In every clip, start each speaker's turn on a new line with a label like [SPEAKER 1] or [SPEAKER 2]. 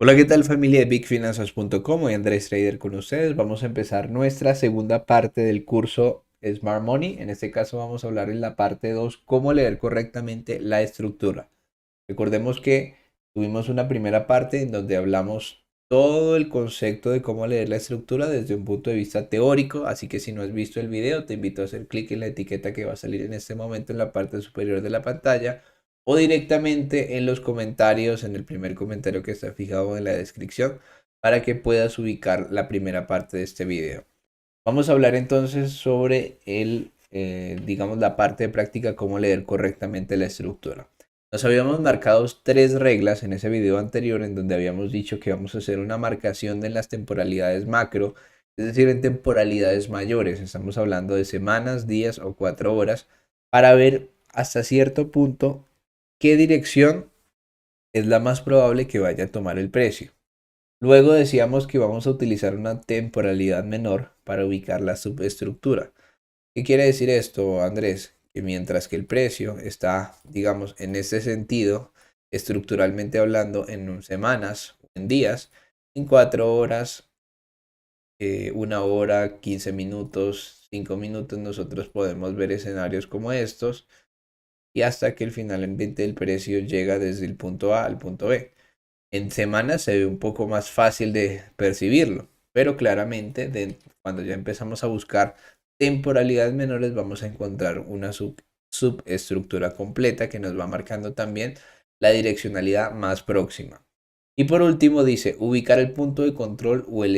[SPEAKER 1] Hola, ¿qué tal familia de BigFinanzas.com? Hoy Andrés Trader con ustedes. Vamos a empezar nuestra segunda parte del curso Smart Money. En este caso vamos a hablar en la parte 2 cómo leer correctamente la estructura. Recordemos que tuvimos una primera parte en donde hablamos todo el concepto de cómo leer la estructura desde un punto de vista teórico, así que si no has visto el video te invito a hacer clic en la etiqueta que va a salir en este momento en la parte superior de la pantalla o directamente en los comentarios, en el primer comentario que está fijado en la descripción para que puedas ubicar la primera parte de este video. Vamos a hablar entonces sobre digamos, la parte de práctica, cómo leer correctamente la estructura. Nos habíamos marcado tres reglas en ese video anterior en donde habíamos dicho que vamos a hacer una marcación de las temporalidades macro, es decir, en temporalidades mayores. Estamos hablando de semanas, días o 4 horas para ver hasta cierto punto qué dirección es la más probable que vaya a tomar el precio. Luego decíamos que vamos a utilizar una temporalidad menor para ubicar la subestructura. ¿Qué quiere decir esto, Andrés? Que mientras que el precio está, digamos, en ese sentido, estructuralmente hablando, en semanas, en días, en 4 horas, 1 hora, 15 minutos, 5 minutos, nosotros podemos ver escenarios como estos y hasta que el finalmente el precio llega desde el punto A al punto B. En semanas se ve un poco más fácil de percibirlo, pero claramente cuando ya empezamos a buscar temporalidades menores vamos a encontrar una subestructura completa que nos va marcando también la direccionalidad más próxima. Y por último dice ubicar el punto de control o el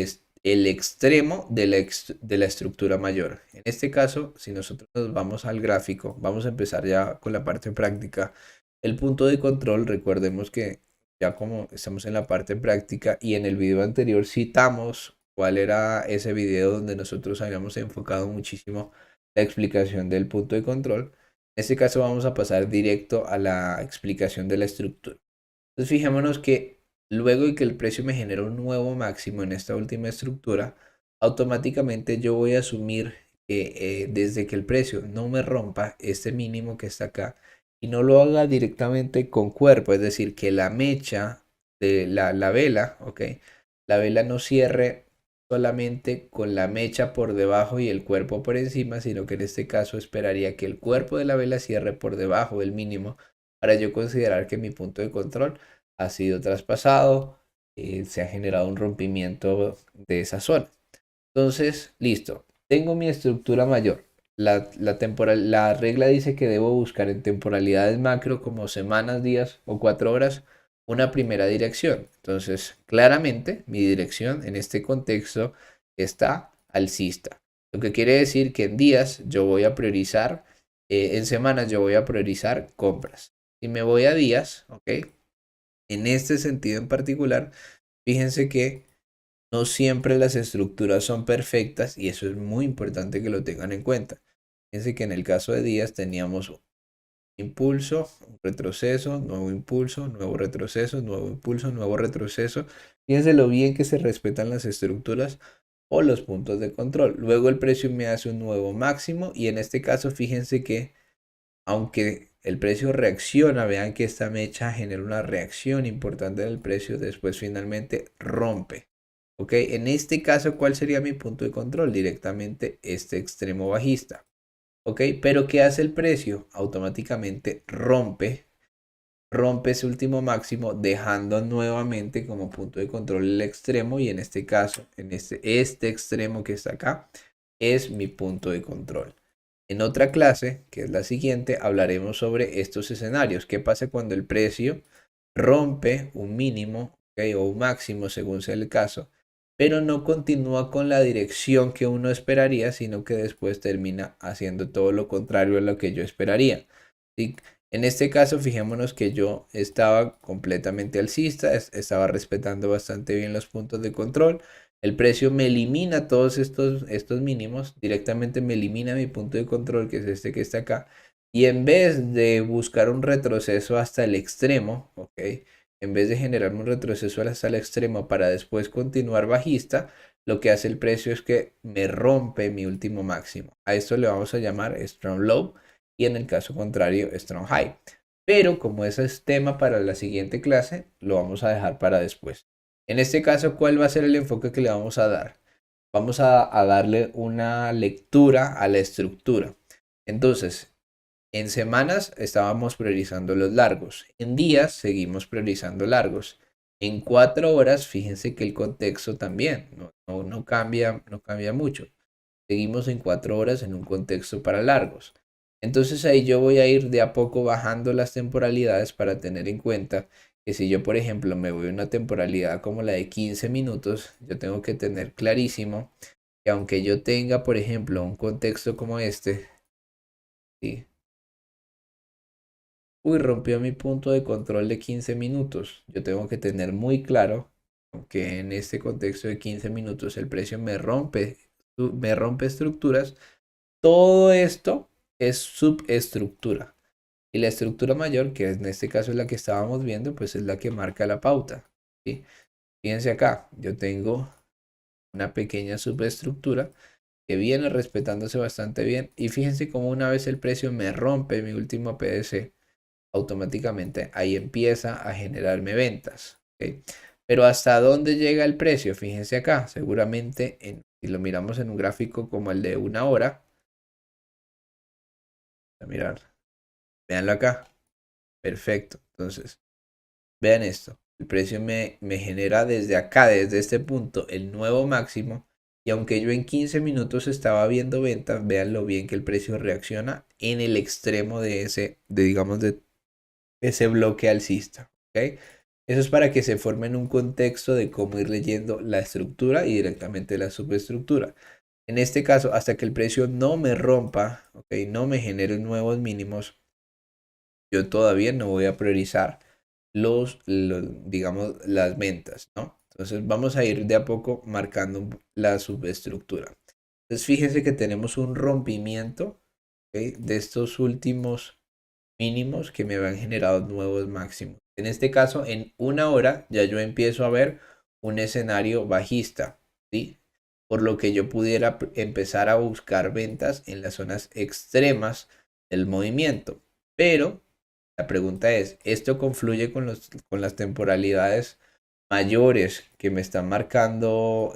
[SPEAKER 1] extremo de la estructura mayor. En este caso, si nosotros nos vamos al gráfico, vamos a empezar ya con la parte práctica. El punto de control, recordemos que ya como estamos en la parte práctica y en el video anterior citamos cuál era ese video donde nosotros habíamos enfocado muchísimo la explicación del punto de control. En este caso vamos a pasar directo a la explicación de la estructura. Entonces fijémonos que luego de que el precio me genera un nuevo máximo en esta última estructura, automáticamente yo voy a asumir que desde que el precio no me rompa este mínimo que está acá y no lo haga directamente con cuerpo, es decir, que la mecha de la vela, ¿ok? La vela no cierre solamente con la mecha por debajo y el cuerpo por encima, sino que en este caso esperaría que el cuerpo de la vela cierre por debajo del mínimo para yo considerar que mi punto de control ha sido traspasado, se ha generado un rompimiento de esa zona. Entonces, listo, tengo mi estructura mayor. La regla dice que debo buscar en temporalidades macro como semanas, días o 4 horas una primera dirección. Entonces, claramente mi dirección en este contexto está alcista. Lo que quiere decir que en días yo voy a priorizar, en semanas yo voy a priorizar compras. Si me voy a días, ¿ok? En este sentido en particular, fíjense que no siempre las estructuras son perfectas y eso es muy importante que lo tengan en cuenta. Fíjense que en el caso de días teníamos un impulso, un retroceso, nuevo impulso, nuevo retroceso, nuevo impulso, nuevo retroceso. Fíjense lo bien que se respetan las estructuras o los puntos de control. Luego el precio me hace un nuevo máximo y en este caso fíjense que aunque el precio reacciona, vean que esta mecha genera una reacción importante del precio, después finalmente rompe. ¿Ok? En este caso, ¿cuál sería mi punto de control? Directamente este extremo bajista. ¿Ok? Pero ¿qué hace el precio? Automáticamente rompe ese último máximo, dejando nuevamente como punto de control el extremo y en este caso, en este extremo que está acá, es mi punto de control. En otra clase, que es la siguiente, hablaremos sobre estos escenarios. ¿Qué pasa cuando el precio rompe un mínimo, ¿okay? O un máximo, según sea el caso, pero no continúa con la dirección que uno esperaría, sino que después termina haciendo todo lo contrario a lo que yo esperaría? ¿Sí? En este caso, fijémonos que yo estaba completamente alcista, estaba respetando bastante bien los puntos de control. El precio me elimina todos estos mínimos, directamente me elimina mi punto de control, que es este que está acá. Y en vez de buscar un retroceso hasta el extremo, ¿ok? En vez de generar un retroceso hasta el extremo para después continuar bajista, lo que hace el precio es que me rompe mi último máximo. A esto le vamos a llamar Strong Low y en el caso contrario Strong High. Pero como ese es tema para la siguiente clase, lo vamos a dejar para después. En este caso, ¿cuál va a ser el enfoque que le vamos a dar? Vamos a darle una lectura a la estructura. Entonces, en semanas estábamos priorizando los largos. En días seguimos priorizando largos. En 4 horas, fíjense que el contexto también no cambia, no cambia mucho. Seguimos en 4 horas en un contexto para largos. Entonces ahí yo voy a ir de a poco bajando las temporalidades para tener en cuenta que si yo, por ejemplo, me voy a una temporalidad como la de 15 minutos, yo tengo que tener clarísimo que aunque yo tenga, por ejemplo, un contexto como este, ¿sí? Uy, rompió mi punto de control de 15 minutos. Yo tengo que tener muy claro que en este contexto de 15 minutos el precio me rompe estructuras. Todo esto es subestructura. Y la estructura mayor, que en este caso es la que estábamos viendo, pues es la que marca la pauta. ¿Sí? Fíjense acá, yo tengo una pequeña subestructura que viene respetándose bastante bien. Y fíjense cómo una vez el precio me rompe mi último PDC, automáticamente ahí empieza a generarme ventas. ¿Ok? Pero ¿hasta dónde llega el precio? Fíjense acá, seguramente si lo miramos en un gráfico como el de una hora, a mirar, véanlo acá, perfecto. Entonces, vean esto, el precio me genera desde acá, desde este punto, el nuevo máximo. Y aunque yo en 15 minutos estaba viendo ventas, vean lo bien que el precio reacciona en el extremo de digamos, de ese bloque alcista. ¿Ok? Eso es para que se forme en un contexto de cómo ir leyendo la estructura y directamente la subestructura. En este caso, hasta que el precio no me rompa, ¿ok? No me genere nuevos mínimos, yo todavía no voy a priorizar digamos, las ventas, ¿no? Entonces vamos a ir de a poco marcando la subestructura. Entonces fíjense que tenemos un rompimiento, ¿ok? De estos últimos mínimos que me habían generado nuevos máximos. En este caso, en una hora ya yo empiezo a ver un escenario bajista, ¿sí? Por lo que yo pudiera empezar a buscar ventas en las zonas extremas del movimiento. Pero la pregunta es, ¿esto confluye con las temporalidades mayores que me están marcando,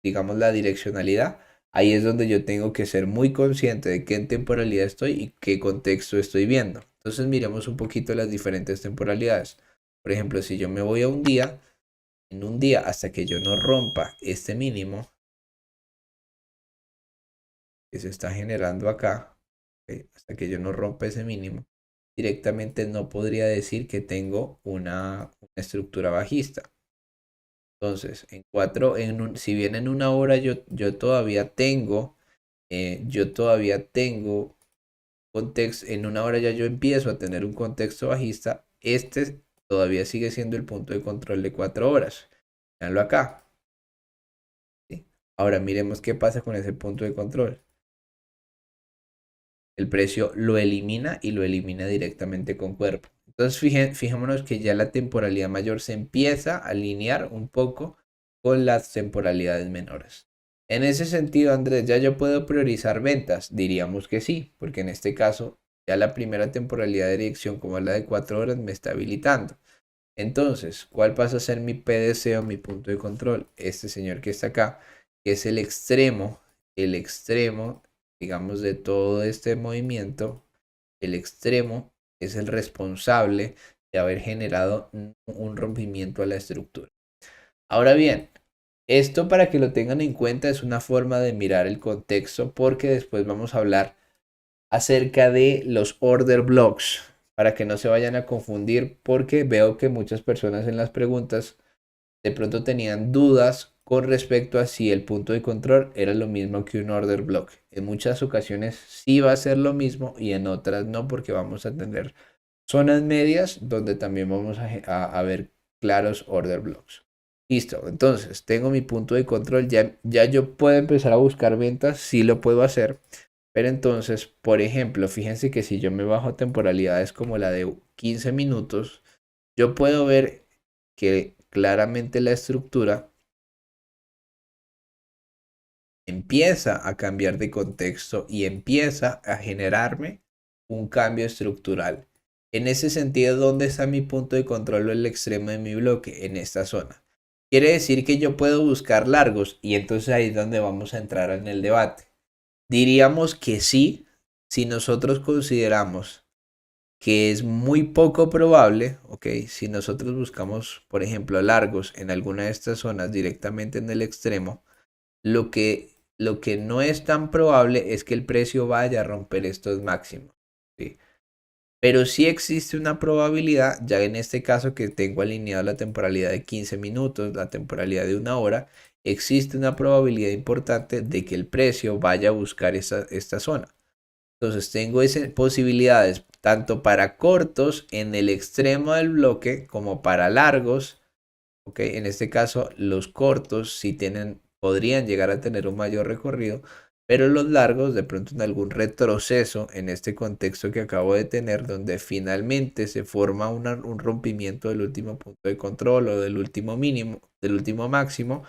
[SPEAKER 1] digamos, la direccionalidad? Ahí es donde yo tengo que ser muy consciente de qué temporalidad estoy y qué contexto estoy viendo. Entonces miremos un poquito las diferentes temporalidades. Por ejemplo, si yo me voy a un día, en un día hasta que yo no rompa este mínimo que se está generando acá, ¿ok? Hasta que yo no rompa ese mínimo, directamente no podría decir que tengo una estructura bajista. Entonces, si bien en una hora yo todavía tengo contexto, en una hora ya yo empiezo a tener un contexto bajista, este todavía sigue siendo el punto de control de 4 horas. Veanlo acá. ¿Sí? Ahora miremos qué pasa con ese punto de control. El precio lo elimina y lo elimina directamente con cuerpo. Entonces fijémonos que ya la temporalidad mayor se empieza a alinear un poco con las temporalidades menores. En ese sentido, Andrés, ¿ya yo puedo priorizar ventas? Diríamos que sí, porque en este caso ya la primera temporalidad de dirección, como es la de 4 horas, me está habilitando. Entonces, ¿cuál pasa a ser mi PDC o mi punto de control? Este señor que está acá, que es el extremo, digamos, de todo este movimiento, el extremo es el responsable de haber generado un rompimiento a la estructura. Ahora bien, esto para que lo tengan en cuenta es una forma de mirar el contexto porque después vamos a hablar acerca de los order blocks para que no se vayan a confundir porque veo que muchas personas en las preguntas de pronto tenían dudas con respecto a si el punto de control era lo mismo que un order block. En muchas ocasiones sí va a ser lo mismo y en otras no porque vamos a tener zonas medias donde también vamos a ver claros order blocks. Listo, entonces tengo mi punto de control, ya yo puedo empezar a buscar ventas, sí lo puedo hacer, pero entonces, por ejemplo, fíjense que si yo me bajo a temporalidades como la de 15 minutos, yo puedo ver que claramente la estructura empieza a cambiar de contexto y empieza a generarme un cambio estructural. En ese sentido, ¿dónde está mi punto de control o el extremo de mi bloque? En esta zona. Quiere decir que yo puedo buscar largos y entonces ahí es donde vamos a entrar en el debate. Diríamos que sí, si nosotros consideramos que es muy poco probable, ok, si nosotros buscamos, por ejemplo, largos en alguna de estas zonas directamente en el extremo, lo que no es tan probable es que el precio vaya a romper estos máximos, ¿sí? Pero sí existe una probabilidad, ya en este caso que tengo alineado la temporalidad de 15 minutos, la temporalidad de una hora, existe una probabilidad importante de que el precio vaya a buscar esta zona. Entonces tengo esas posibilidades tanto para cortos en el extremo del bloque como para largos. ¿Ok? En este caso, los cortos sí podrían llegar a tener un mayor recorrido, pero los largos de pronto en algún retroceso en este contexto que acabo de tener, donde finalmente se forma un rompimiento del último punto de control o del último mínimo, del último máximo.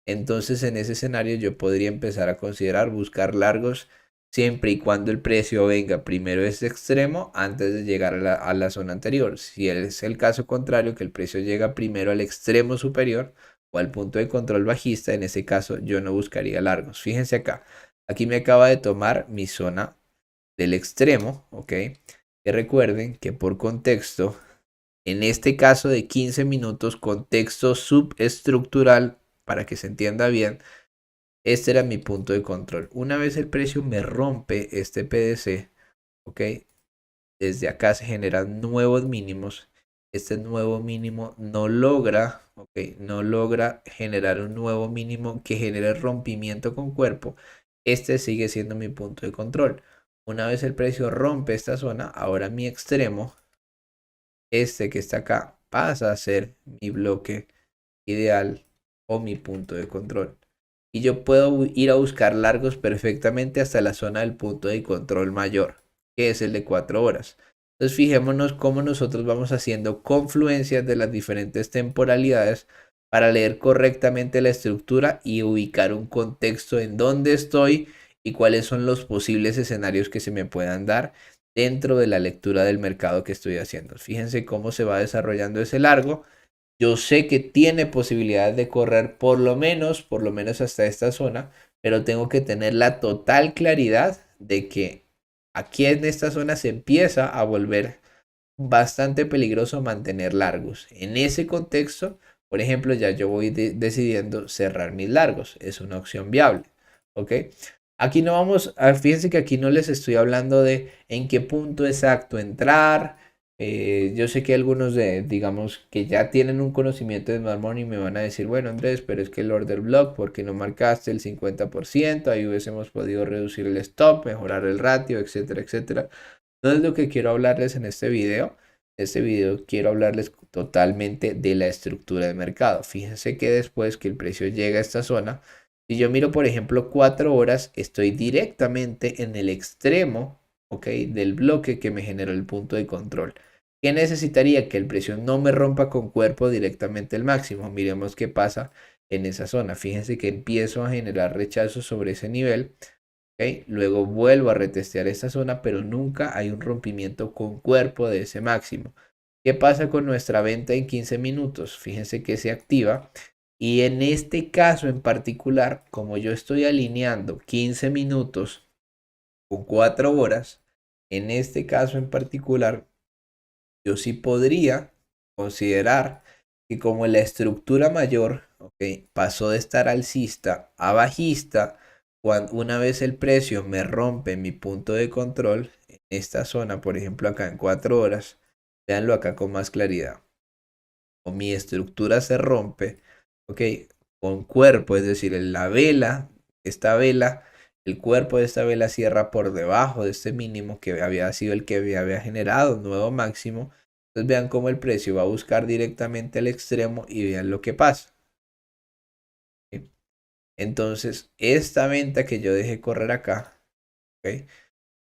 [SPEAKER 1] Entonces, en ese escenario yo podría empezar a considerar buscar largos siempre y cuando el precio venga primero a este extremo antes de llegar a la zona anterior. Si es el caso contrario, que el precio llega primero al extremo superior o al punto de control bajista, en ese caso yo no buscaría largos. Fíjense acá, aquí me acaba de tomar mi zona del extremo, ¿ok? Y recuerden que por contexto, en este caso de 15 minutos, contexto subestructural, para que se entienda bien, este era mi punto de control. Una vez el precio me rompe este PDC, ¿ok? Desde acá se generan nuevos mínimos. Este nuevo mínimo no logra, ¿ok? No logra generar un nuevo mínimo que genere rompimiento con cuerpo. Este sigue siendo mi punto de control. Una vez el precio rompe esta zona, ahora mi extremo, este que está acá, pasa a ser mi bloque ideal o mi punto de control. Y yo puedo ir a buscar largos perfectamente hasta la zona del punto de control mayor, que es el de 4 horas. Entonces fijémonos cómo nosotros vamos haciendo confluencias de las diferentes temporalidades para leer correctamente la estructura y ubicar un contexto en dónde estoy y cuáles son los posibles escenarios que se me puedan dar dentro de la lectura del mercado que estoy haciendo. Fíjense cómo se va desarrollando ese largo. Yo sé que tiene posibilidades de correr por lo menos hasta esta zona, pero tengo que tener la total claridad de que aquí en esta zona se empieza a volver bastante peligroso mantener largos. En ese contexto, por ejemplo, ya yo voy decidiendo cerrar mis largos. Es una opción viable. ¿Ok? Aquí no vamos, fíjense que aquí no les estoy hablando de en qué punto exacto entrar. Yo sé que algunos digamos, que ya tienen un conocimiento de Smart Money me van a decir, bueno, Andrés, pero es que el order block, ¿por qué no marcaste el 50%? Ahí hubiésemos podido reducir el stop, mejorar el ratio, etcétera, etcétera. No es lo que quiero hablarles en este video. En este video quiero hablarles totalmente de la estructura de mercado. Fíjense que después que el precio llega a esta zona, si yo miro, por ejemplo, 4 horas, estoy directamente en el extremo, ¿ok? Del bloque que me generó el punto de control. ¿Qué necesitaría? Que el precio no me rompa con cuerpo directamente el máximo. Miremos qué pasa en esa zona. Fíjense que empiezo a generar rechazo sobre ese nivel. ¿Ok? Luego vuelvo a retestear esta zona, pero nunca hay un rompimiento con cuerpo de ese máximo. ¿Qué pasa con nuestra venta en 15 minutos? Fíjense que se activa. Y en este caso en particular, como yo estoy alineando 15 minutos con 4 horas, en este caso en particular, yo sí podría considerar que como la estructura mayor, ¿ok? Pasó de estar alcista a bajista, cuando una vez el precio me rompe mi punto de control, en esta zona, por ejemplo acá en 4 horas, véanlo acá con más claridad, o mi estructura se rompe, ¿ok? Con cuerpo, es decir, en la vela, esta vela, el cuerpo de esta vela cierra por debajo de este mínimo que había sido el que había generado un nuevo máximo. Entonces vean cómo el precio va a buscar directamente el extremo y vean lo que pasa. ¿Sí? Entonces, esta venta que yo dejé correr acá, ¿ok?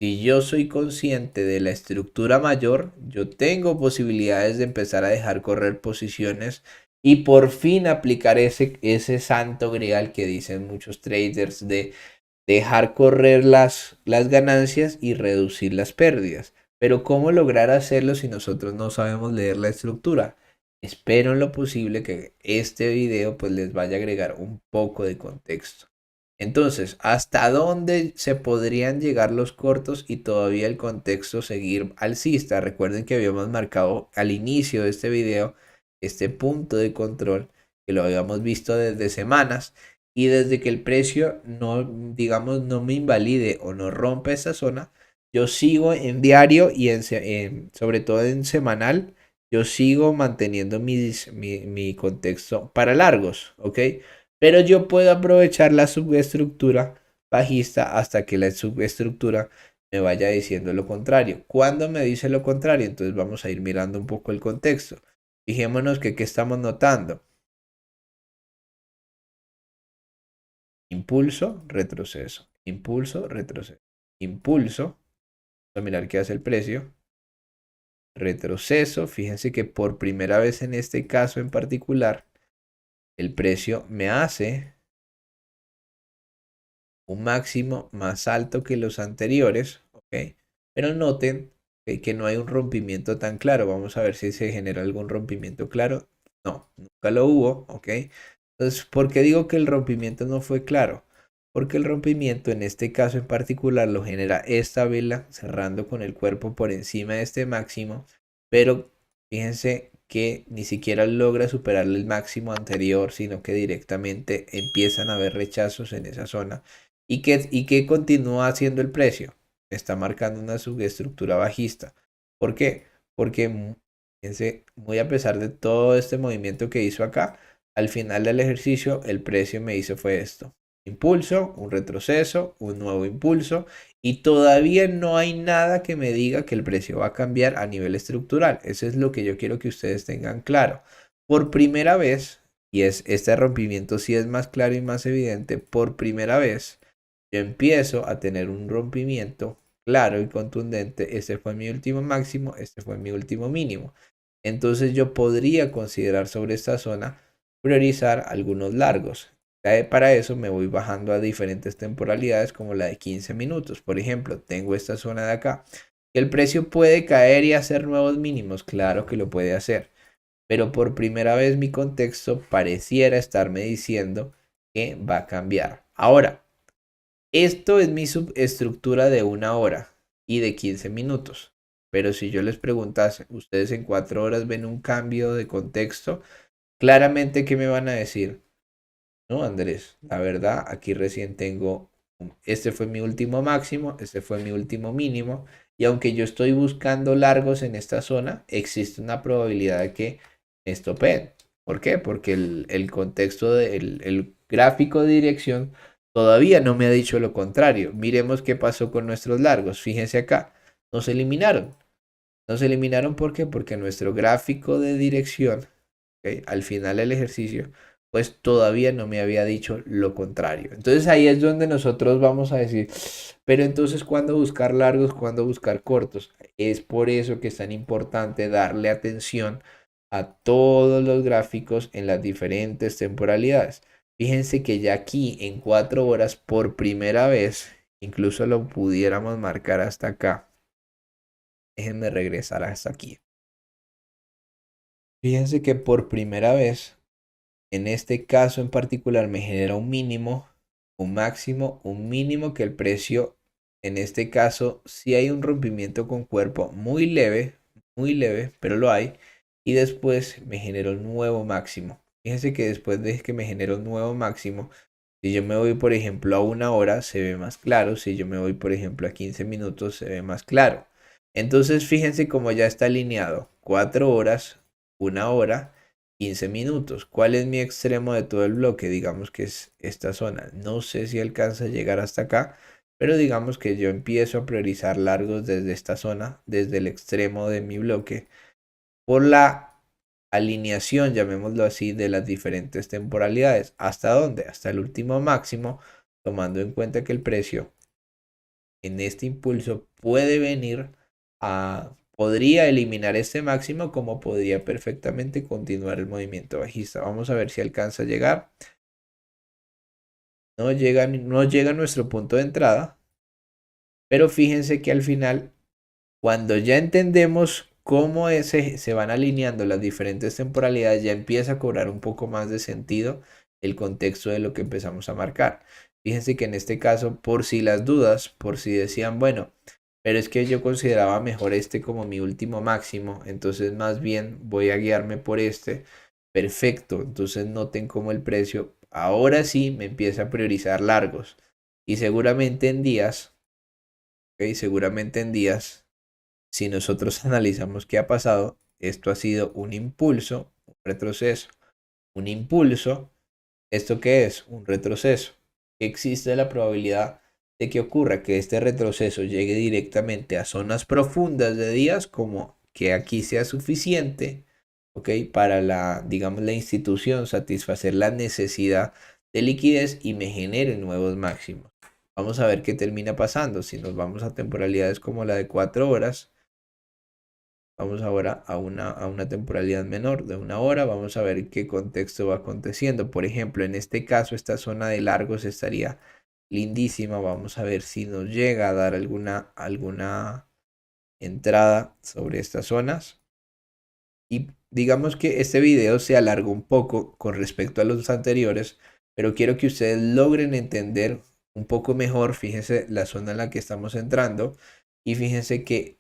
[SPEAKER 1] Si yo soy consciente de la estructura mayor, yo tengo posibilidades de empezar a dejar correr posiciones y por fin aplicar ese santo grial que dicen muchos traders de dejar correr las ganancias y reducir las pérdidas. Pero ¿cómo lograr hacerlo si nosotros no sabemos leer la estructura? Espero en lo posible que este video pues les vaya a agregar un poco de contexto. Entonces, ¿hasta dónde se podrían llegar los cortos y todavía el contexto seguir alcista? Recuerden que habíamos marcado al inicio de este video este punto de control que lo habíamos visto desde semanas y desde que el precio no, digamos, no me invalide o no rompe esa zona, yo sigo en diario y sobre todo en semanal, yo sigo manteniendo mi contexto para largos, ¿ok? Pero yo puedo aprovechar la subestructura bajista hasta que la subestructura me vaya diciendo lo contrario. ¿Cuándo me dice lo contrario? Entonces vamos a ir mirando un poco el contexto. Fijémonos que qué estamos notando. Impulso, retroceso. Impulso, retroceso. Impulso. Vamos a mirar qué hace el precio. Retroceso. Fíjense que por primera vez en este caso en particular, el precio me hace un máximo más alto que los anteriores, ¿ok? Pero noten que no hay un rompimiento tan claro. Vamos a ver si se genera algún rompimiento claro. No, nunca lo hubo, ¿ok? Entonces, ¿por qué digo que el rompimiento no fue claro? Porque el rompimiento en este caso en particular lo genera esta vela cerrando con el cuerpo por encima de este máximo, pero fíjense que ni siquiera logra superar el máximo anterior, sino que directamente empiezan a haber rechazos en esa zona. ¿Y qué continúa haciendo el precio? Está marcando una subestructura bajista. ¿Por qué? Porque fíjense, muy a pesar de todo este movimiento que hizo acá, al final del ejercicio el precio me hizo fue esto. Impulso, un retroceso, un nuevo impulso y todavía no hay nada que me diga que el precio va a cambiar a nivel estructural. Eso es lo que yo quiero que ustedes tengan claro. Por primera vez, y este rompimiento sí es más claro y más evidente, por primera vez yo empiezo a tener un rompimiento claro y contundente. Este fue mi último máximo, este fue mi último mínimo. Entonces yo podría considerar sobre esta zona priorizar algunos largos. Para eso me voy bajando a diferentes temporalidades como la de 15 minutos. Por ejemplo, tengo esta zona de acá. ¿El precio puede caer y hacer nuevos mínimos? Claro que lo puede hacer. Pero por primera vez mi contexto pareciera estarme diciendo que va a cambiar. Ahora, esto es mi subestructura de 1 hora y de 15 minutos. Pero si yo les preguntase, ¿ustedes en 4 horas ven un cambio de contexto? Claramente, ¿qué me van a decir? No, Andrés, la verdad, aquí recién tengo, este fue mi último máximo, este fue mi último mínimo, y aunque yo estoy buscando largos en esta zona, existe una probabilidad de que me estopeen. ¿Por qué? Porque el contexto del gráfico de dirección todavía no me ha dicho lo contrario. Miremos qué pasó con nuestros largos. Fíjense acá, nos eliminaron. Nos eliminaron ¿por qué? Porque nuestro gráfico de dirección, ¿ok? Al final del ejercicio, pues todavía no me había dicho lo contrario. Entonces ahí es donde nosotros vamos a decir, pero entonces ¿cuándo buscar largos, cuándo buscar cortos? Es por eso que es tan importante darle atención a todos los gráficos en las diferentes temporalidades. Fíjense que ya aquí en 4 horas por primera vez, incluso lo pudiéramos marcar hasta acá. Déjenme regresar hasta aquí. Fíjense que por primera vez, en este caso en particular, me genera un mínimo, un máximo, un mínimo que el precio, en este caso, si hay un rompimiento con cuerpo muy leve, pero lo hay. Y después me genera un nuevo máximo. Fíjense que después de que me genera un nuevo máximo, si yo me voy, por ejemplo, a 1 hora, se ve más claro. Si yo me voy, por ejemplo, a 15 minutos, se ve más claro. Entonces, fíjense cómo ya está alineado. 4 horas, 1 hora, 15 minutos. ¿Cuál es mi extremo de todo el bloque? Digamos que es esta zona. No sé si alcanza a llegar hasta acá, pero digamos que yo empiezo a priorizar largos desde esta zona, desde el extremo de mi bloque, por la alineación, llamémoslo así, de las diferentes temporalidades. ¿Hasta dónde? Hasta el último máximo, tomando en cuenta que el precio en este impulso puede venir podría eliminar este máximo como podría perfectamente continuar el movimiento bajista. Vamos a ver si alcanza a llegar. No llega a nuestro punto de entrada, pero fíjense que al final, cuando ya entendemos cómo se van alineando las diferentes temporalidades, ya empieza a cobrar un poco más de sentido el contexto de lo que empezamos a marcar. Fíjense que en este caso, por si las dudas, por si decían, bueno, pero es que yo consideraba mejor este como mi último máximo, entonces más bien voy a guiarme por este. Perfecto, entonces noten cómo el precio ahora sí me empieza a priorizar largos. Y seguramente en días, ¿ok? Seguramente en días, si nosotros analizamos qué ha pasado, esto ha sido un impulso, un retroceso, un impulso. ¿Esto qué es? Un retroceso. Existe la probabilidad de que ocurra que este retroceso llegue directamente a zonas profundas de días, como que aquí sea suficiente, ¿ok? Para la, digamos, la institución satisfacer la necesidad de liquidez y me genere nuevos máximos. Vamos a ver qué termina pasando. Si nos vamos a temporalidades como la de 4 horas, vamos ahora a una temporalidad menor de 1 hora. Vamos a ver qué contexto va aconteciendo. Por ejemplo, en este caso, esta zona de largos estaría lindísima. Vamos a ver si nos llega a dar alguna entrada sobre estas zonas. Y digamos que este video se alargó un poco con respecto a los anteriores, pero quiero que ustedes logren entender un poco mejor. Fíjense la zona en la que estamos entrando y fíjense que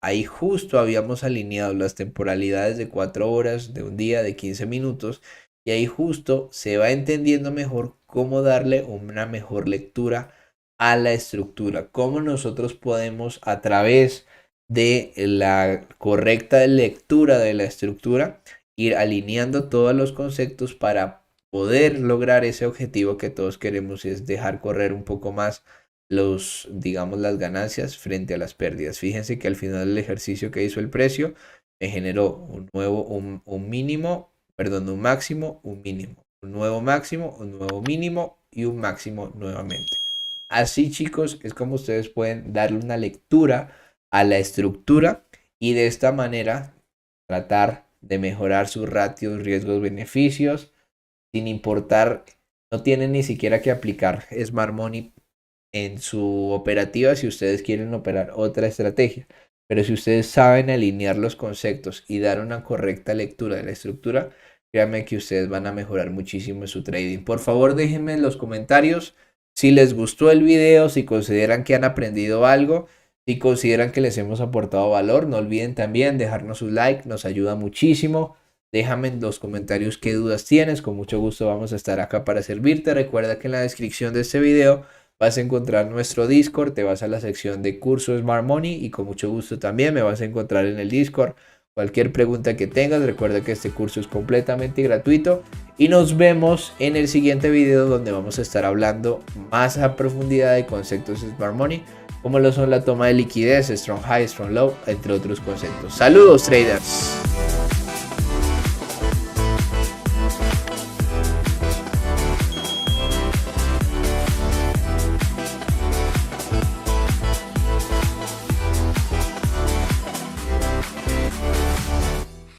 [SPEAKER 1] ahí justo habíamos alineado las temporalidades de 4 horas, de un día, de 15 minutos, y ahí justo se va entendiendo mejor cómo darle una mejor lectura a la estructura, cómo nosotros podemos a través de la correcta lectura de la estructura ir alineando todos los conceptos para poder lograr ese objetivo que todos queremos, es dejar correr un poco más digamos, las ganancias frente a las pérdidas. Fíjense que al final del ejercicio que hizo el precio me generó un mínimo, perdón, un máximo, un mínimo, un nuevo máximo, un nuevo mínimo y un máximo nuevamente. Así, chicos, es como ustedes pueden darle una lectura a la estructura y de esta manera tratar de mejorar sus ratios, riesgos, beneficios, sin importar, no tienen ni siquiera que aplicar Smart Money en su operativa si ustedes quieren operar otra estrategia. Pero si ustedes saben alinear los conceptos y dar una correcta lectura de la estructura, créanme que ustedes van a mejorar muchísimo su trading. Por favor, déjenme en los comentarios si les gustó el video, si consideran que han aprendido algo, si consideran que les hemos aportado valor. No olviden también dejarnos un like, nos ayuda muchísimo. Déjame en los comentarios qué dudas tienes, con mucho gusto vamos a estar acá para servirte. Recuerda que en la descripción de este video vas a encontrar nuestro Discord, te vas a la sección de curso Smart Money y con mucho gusto también me vas a encontrar en el Discord. Cualquier pregunta que tengas, recuerda que este curso es completamente gratuito y nos vemos en el siguiente video donde vamos a estar hablando más a profundidad de conceptos de Smart Money, como lo son la toma de liquidez, Strong High, Strong Low, entre otros conceptos. Saludos, traders.